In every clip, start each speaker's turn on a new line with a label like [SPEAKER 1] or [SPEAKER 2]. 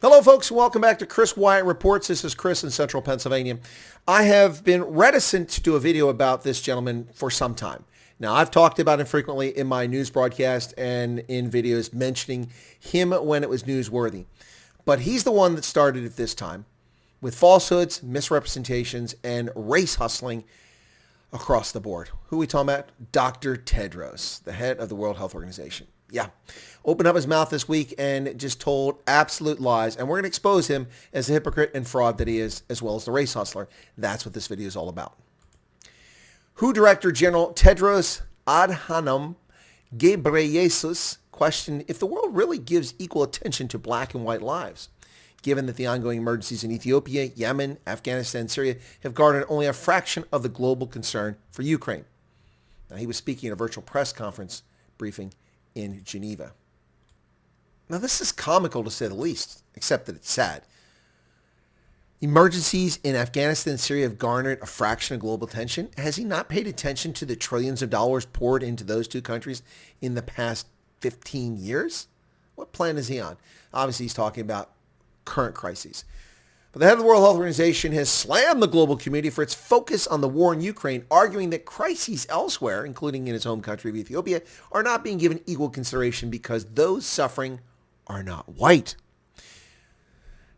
[SPEAKER 1] Hello, folks, and welcome back to Chris Wyatt Reports. This is Chris in Central Pennsylvania. I have been reticent to do a video about this gentleman for some time. Now, I've talked about him frequently in my news broadcast and in videos mentioning him when it was newsworthy. But he's the one that started it this time with falsehoods, misrepresentations, and race hustling across the board. Who are we talking about? Dr. Tedros, the head of the World Health Organization. Yeah, opened up his mouth this week and just told absolute lies. And we're going to expose him as the hypocrite and fraud that he is, as well as the race hustler. That's what this video is all about. WHO Director General Tedros Adhanom Ghebreyesus questioned if the world really gives equal attention to black and white lives, given that the ongoing emergencies in Ethiopia, Yemen, Afghanistan, and Syria have garnered only a fraction of the global concern for Ukraine. Now, he was speaking at a virtual press conference briefing in Geneva. Now, this is comical to say the least, except that it's sad. Emergencies in Afghanistan and Syria have garnered a fraction of global attention. Has he not paid attention to the trillions of dollars poured into those two countries in the past 15 years? What plan is he on? Obviously, he's talking about current crises. But the head of the World Health Organization has slammed the global community for its focus on the war in Ukraine, arguing that crises elsewhere, including in his home country of Ethiopia, are not being given equal consideration because those suffering are not white.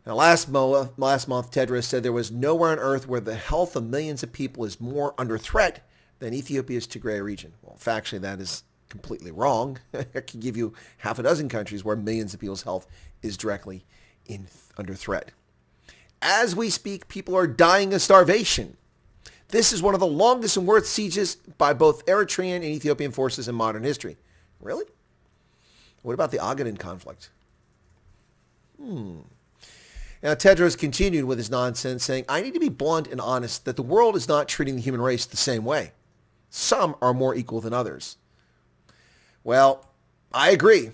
[SPEAKER 1] Now, last month, Tedros said there was nowhere on earth where the health of millions of people is more under threat than Ethiopia's Tigray region. Well, factually, that is completely wrong. I could give you half a dozen countries where millions of people's health is directly under threat. As we speak, people are dying of starvation. This is one of the longest and worst sieges by both Eritrean and Ethiopian forces in modern history. Really? What about the Ogaden conflict? Now, Tedros continued with his nonsense, saying, I need to be blunt and honest that the world is not treating the human race the same way. Some are more equal than others. Well, I agree.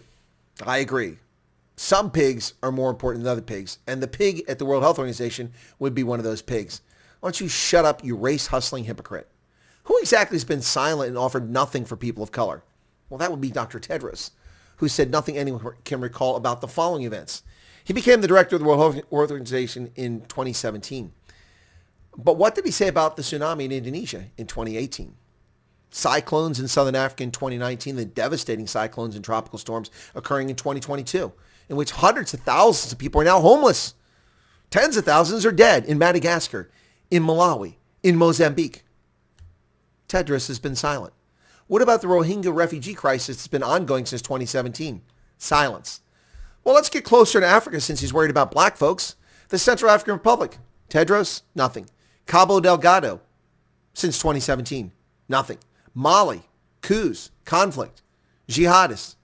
[SPEAKER 1] Some pigs are more important than other pigs, and the pig at the World Health Organization would be one of those pigs. Why don't you shut up, you race-hustling hypocrite? Who exactly has been silent and offered nothing for people of color? Well, that would be Dr. Tedros, who said nothing anyone can recall about the following events. He became the director of the World Health Organization in 2017. But what did he say about the tsunami in Indonesia in 2018? Cyclones in southern Africa in 2019, the devastating cyclones and tropical storms occurring in 2022. In which hundreds of thousands of people are now homeless. Tens of thousands are dead in Madagascar, in Malawi, in Mozambique. Tedros has been silent. What about the Rohingya refugee crisis that's been ongoing since 2017? Silence. Well, let's get closer to Africa since he's worried about black folks. The Central African Republic. Tedros, nothing. Cabo Delgado, since 2017, nothing. Mali, coups, conflict, jihadists,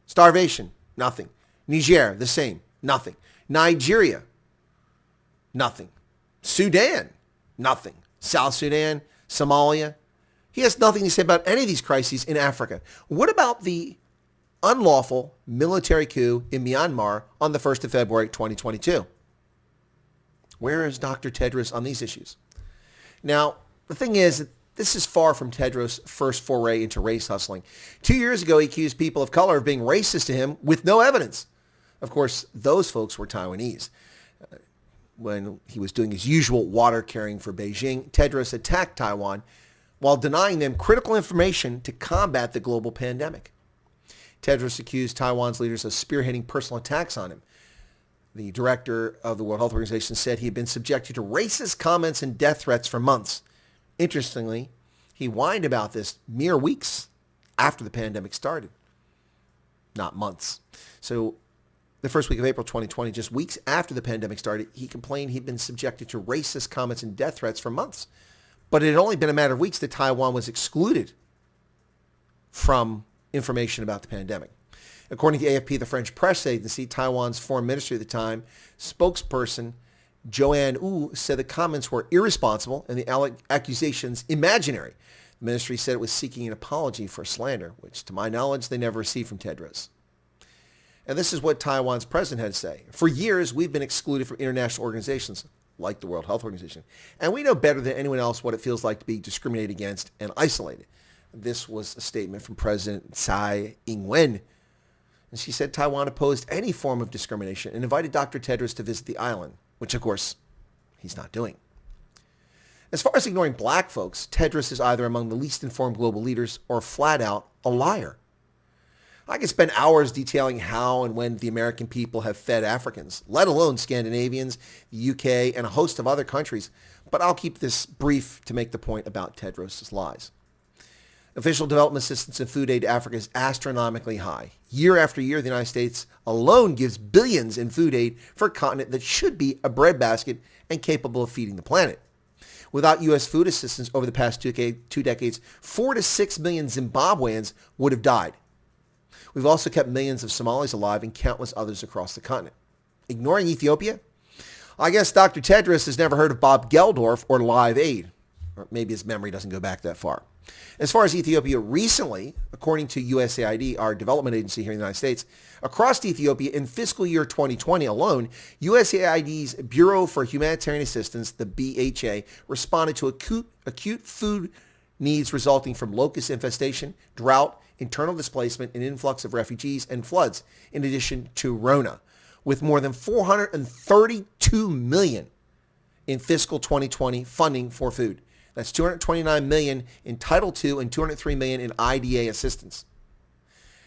[SPEAKER 1] starvation, nothing. Niger, the same. Nothing. Nigeria, nothing. Sudan, nothing. South Sudan, Somalia. He has nothing to say about any of these crises in Africa. What about the unlawful military coup in Myanmar on the 1st of February, 2022? Where is Dr. Tedros on these issues? Now, the thing is, this is far from Tedros' first foray into race hustling. 2 years ago, he accused people of color of being racist to him with no evidence. Of course, those folks were Taiwanese. When he was doing his usual water carrying for Beijing, Tedros attacked Taiwan while denying them critical information to combat the global pandemic. Tedros accused Taiwan's leaders of spearheading personal attacks on him. The director of the World Health Organization said he had been subjected to racist comments and death threats for months. Interestingly, he whined about this mere weeks after the pandemic started, not months. So the first week of April 2020, just weeks after the pandemic started, he complained he'd been subjected to racist comments and death threats for months. But it had only been a matter of weeks that Taiwan was excluded from information about the pandemic. According to AFP, the French press agency, Taiwan's foreign ministry at the time, spokesperson Joanne Wu said the comments were irresponsible and the accusations imaginary. The ministry said it was seeking an apology for slander, which to my knowledge they never received from Tedros. And this is what Taiwan's president had to say. For years, we've been excluded from international organizations like the World Health Organization. And we know better than anyone else what it feels like to be discriminated against and isolated. This was a statement from President Tsai Ing-wen. And she said Taiwan opposed any form of discrimination and invited Dr. Tedros to visit the island, which, of course, he's not doing. As far as ignoring black folks, Tedros is either among the least informed global leaders or flat out a liar. I could spend hours detailing how and when the American people have fed Africans, let alone Scandinavians, the UK, and a host of other countries, but I'll keep this brief to make the point about Tedros' lies. Official development assistance and food aid to Africa is astronomically high. Year after year, the United States alone gives billions in food aid for a continent that should be a breadbasket and capable of feeding the planet. Without U.S. food assistance over the past two decades, 4 to 6 million Zimbabweans would have died. We've also kept millions of Somalis alive and countless others across the continent. Ignoring Ethiopia? I guess Dr. Tedros has never heard of Bob Geldorf or Live Aid. Or maybe his memory doesn't go back that far. As far as Ethiopia recently, according to USAID, our development agency here in the United States, across Ethiopia in fiscal year 2020 alone, USAID's Bureau for Humanitarian Assistance, the BHA, responded to acute food needs resulting from locust infestation, drought, internal displacement, and influx of refugees and floods, in addition to Rona, with more than $432 million in fiscal 2020 funding for food. That's $229 million in Title II and $203 million in IDA assistance.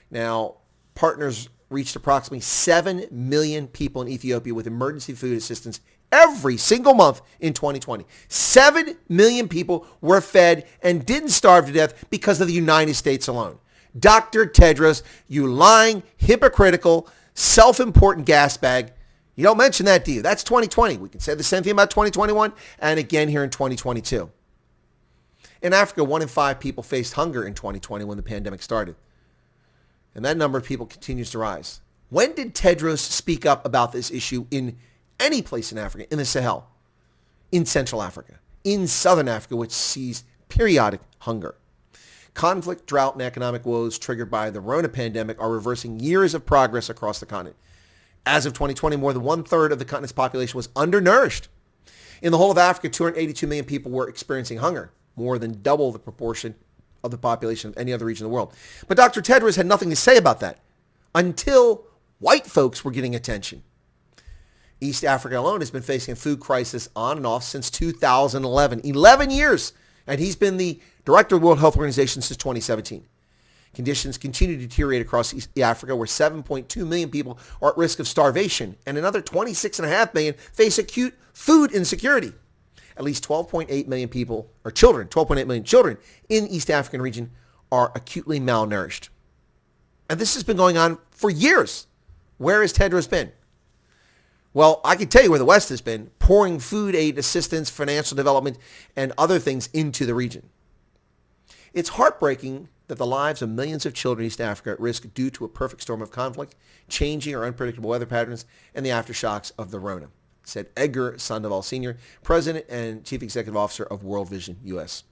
[SPEAKER 1] Now, partners reached approximately 7 million people in Ethiopia with emergency food assistance every single month in 2020. 7 million people were fed and didn't starve to death because of the United States alone. Dr. Tedros, you lying, hypocritical, self-important gas bag. You don't mention that, do you? That's 2020. We can say the same thing about 2021 and again here in 2022. In Africa, 1 in 5 people faced hunger in 2020 when the pandemic started. And that number of people continues to rise. When did Tedros speak up about this issue in any place in Africa, in the Sahel, in Central Africa, in Southern Africa, which sees periodic hunger? Conflict, drought, and economic woes triggered by the Rona pandemic are reversing years of progress across the continent. As of 2020, more than 1/3 of the continent's population was undernourished. In the whole of Africa, 282 million people were experiencing hunger, more than double the proportion of the population of any other region of the world. But Dr. Tedros had nothing to say about that until white folks were getting attention. East Africa alone has been facing a food crisis on and off since 2011, 11 years, and he's been the director of the World Health Organization since 2017. Conditions continue to deteriorate across East Africa, where 7.2 million people are at risk of starvation, and another 26.5 million face acute food insecurity. At least 12.8 million people, or children, 12.8 million children in the East African region are acutely malnourished. And this has been going on for years. Where has Tedros been? Well, I can tell you where the West has been, pouring food aid assistance, financial development, and other things into the region. It's heartbreaking that the lives of millions of children in East Africa are at risk due to a perfect storm of conflict, changing or unpredictable weather patterns, and the aftershocks of the Rona, said Edgar Sandoval Sr., President and Chief Executive Officer of World Vision US.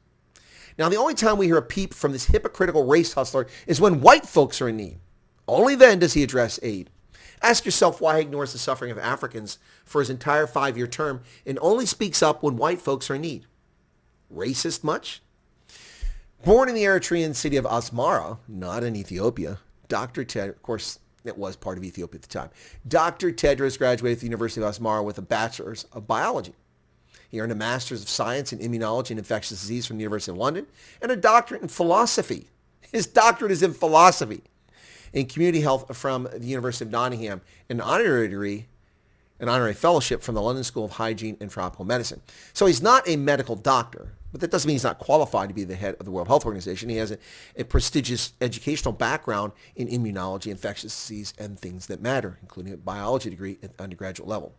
[SPEAKER 1] Now, the only time we hear a peep from this hypocritical race hustler is when white folks are in need. Only then does he address aid. Ask yourself why he ignores the suffering of Africans for his entire 5-year term and only speaks up when white folks are in need. Racist much? Born in the Eritrean city of Asmara, not in Ethiopia, Dr. Tedros, of course, it was part of Ethiopia at the time. Dr. Tedros graduated from the University of Asmara with a bachelor's of biology. He earned a master's of science in immunology and infectious disease from the University of London and a doctorate in philosophy. His doctorate is in philosophy. In community health from the University of Nottingham, an honorary degree, an honorary fellowship from the London School of Hygiene and Tropical Medicine. So he's not a medical doctor, but that doesn't mean he's not qualified to be the head of the World Health Organization. He has a prestigious educational background in immunology, infectious disease, and things that matter, including a biology degree at the undergraduate level.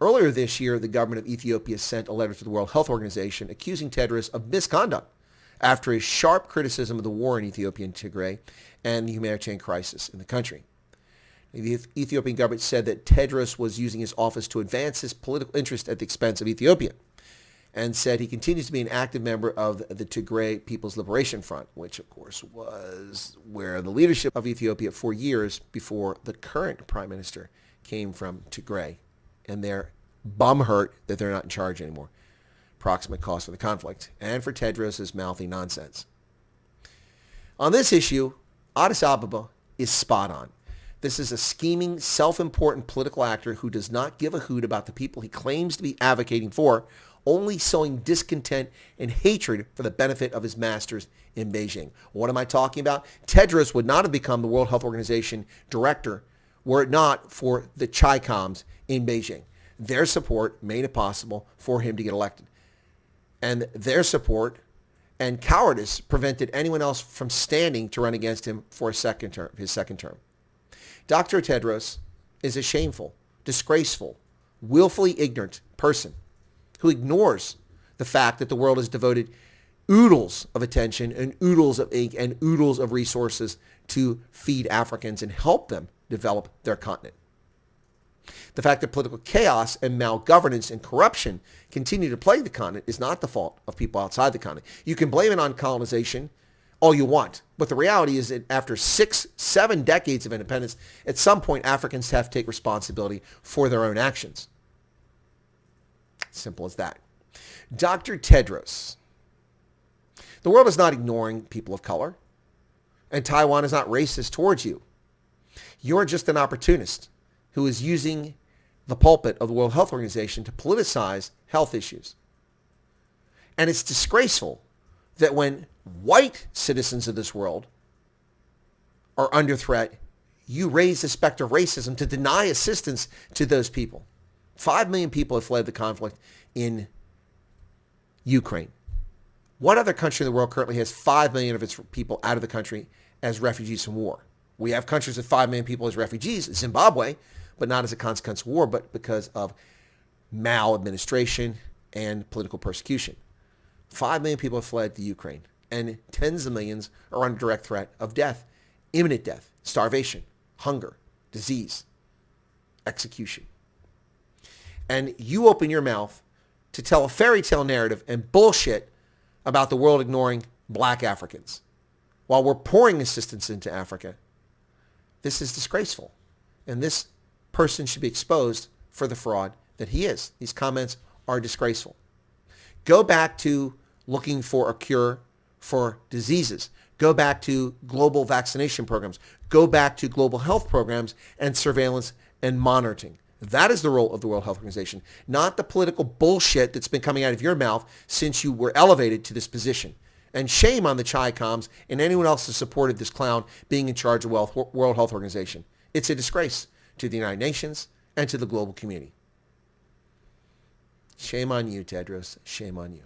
[SPEAKER 1] Earlier this year, the government of Ethiopia sent a letter to the World Health Organization accusing Tedros of misconduct after his sharp criticism of the war in Ethiopia and Tigray and the humanitarian crisis in the country. The Ethiopian government said that Tedros was using his office to advance his political interest at the expense of Ethiopia, and said he continues to be an active member of the Tigray People's Liberation Front, which of course was where the leadership of Ethiopia for years before the current prime minister came from Tigray, and they're bum hurt that they're not in charge anymore. Proximate cause for the conflict, and for Tedros' mouthy nonsense. On this issue, Addis Ababa is spot on. This is a scheming, self-important political actor who does not give a hoot about the people he claims to be advocating for, only sowing discontent and hatred for the benefit of his masters in Beijing. What am I talking about? Tedros would not have become the World Health Organization director were it not for the Chi-Coms in Beijing. Their support made it possible for him to get elected. And their support and cowardice prevented anyone else from standing to run against him for his second term. Dr. Tedros is a shameful, disgraceful, willfully ignorant person who ignores the fact that the world has devoted oodles of attention and oodles of ink and oodles of resources to feed Africans and help them develop their continent. The fact that political chaos and malgovernance and corruption continue to plague the continent is not the fault of people outside the continent. You can blame it on colonization all you want, but the reality is that after 6-7 decades of independence, at some point Africans have to take responsibility for their own actions. Simple as that. Dr. Tedros. The world is not ignoring people of color, and Taiwan is not racist towards you. You're just an opportunist who is using the pulpit of the World Health Organization to politicize health issues. And it's disgraceful that when white citizens of this world are under threat, you raise the specter of racism to deny assistance to those people. 5 million people have fled the conflict in Ukraine. What other country in the world currently has 5 million of its people out of the country as refugees from war? We have countries with 5 million people as refugees, Zimbabwe, but not as a consequence of war, but because of maladministration and political persecution. 5 million people have fled to Ukraine, and tens of millions are under direct threat of death, imminent death, starvation, hunger, disease, execution. And you open your mouth to tell a fairy tale narrative and bullshit about the world ignoring black Africans while we're pouring assistance into Africa. This is disgraceful. And this person should be exposed for the fraud that he is. These comments are disgraceful. Go back to looking for a cure for diseases. Go back to global vaccination programs. Go back to global health programs and surveillance and monitoring. That is the role of the World Health Organization, not the political bullshit that's been coming out of your mouth since you were elevated to this position. And shame on the Chi-Coms and anyone else who supported this clown being in charge of World Health Organization. It's a disgrace to the United Nations and to the global community. Shame on you, Tedros. Shame on you.